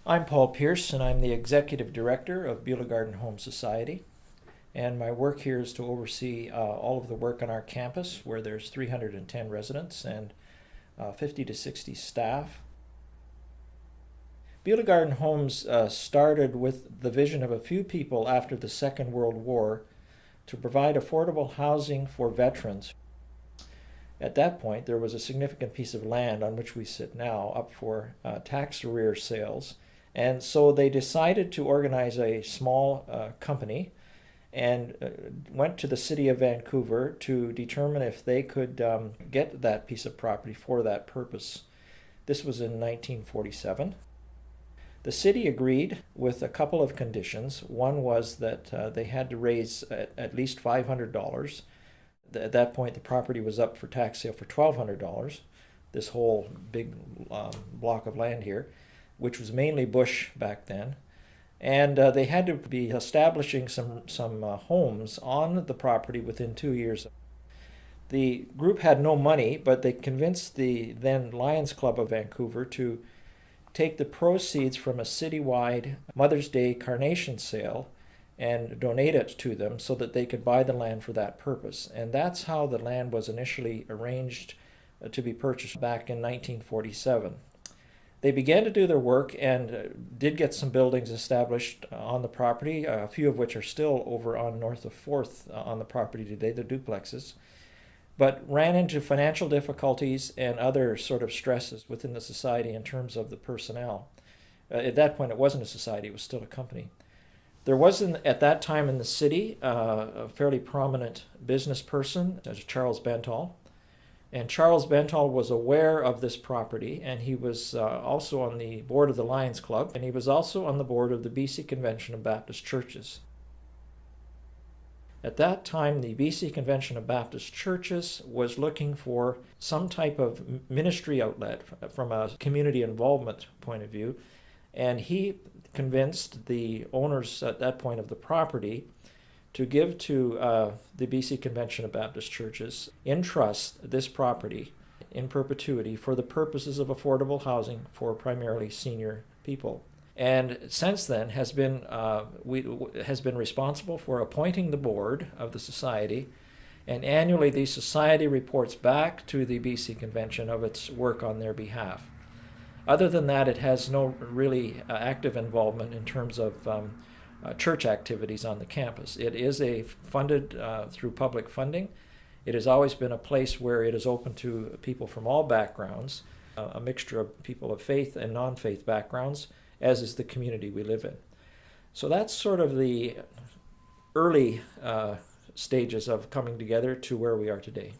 I'm Paul Pierce, and I'm the Executive Director of Beulah Gardens Homes Society. And my work here is to oversee all of the work on our campus, where there's 310 residents and 50 to 60 staff. Beulah Garden Homes started with the vision of a few people after the Second World War to provide affordable housing for veterans. At that point, there was a significant piece of land on which we sit now up for tax arrear sales. And so they decided to organize a small company and went to the city of Vancouver to determine if they could get that piece of property for that purpose. This was in 1947. The city agreed with a couple of conditions. One was that they had to raise at least $500. At that point, the property was up for tax sale for $1,200, this whole big block of land here, which was mainly bush back then. And they had to be establishing some homes on the property within 2 years. The group had no money, but they convinced the then Lions Club of Vancouver to take the proceeds from a citywide Mother's Day carnation sale and donate it to them so that they could buy the land for that purpose. And that's how the land was initially arranged to be purchased back in 1947. They began to do their work and did get some buildings established on the property, a few of which are still over on north of 4th on the property today, the duplexes, but ran into financial difficulties and other sort of stresses within the society in terms of the personnel. At that point, it wasn't a society, it was still a company. There was, at that time in the city, a fairly prominent business person, Charles Bentall. And Charles Bentall was aware of this property, and he was also on the board of the Lions Club, and he was also on the board of the BC Convention of Baptist Churches. At that time, the BC Convention of Baptist Churches was looking for some type of ministry outlet from a community involvement point of view, and he convinced the owners at that point of the property to give to the BC Convention of Baptist Churches in trust this property in perpetuity for the purposes of affordable housing for primarily senior people. And since then has been responsible for appointing the board of the society, and annually the society reports back to the BC Convention of its work on their behalf. Other than that, it has no really active involvement in terms of church activities on the campus. It is funded through public funding. It has always been a place where it is open to people from all backgrounds, a mixture of people of faith and non-faith backgrounds, as is the community we live in. So that's sort of the early stages of coming together to where we are today.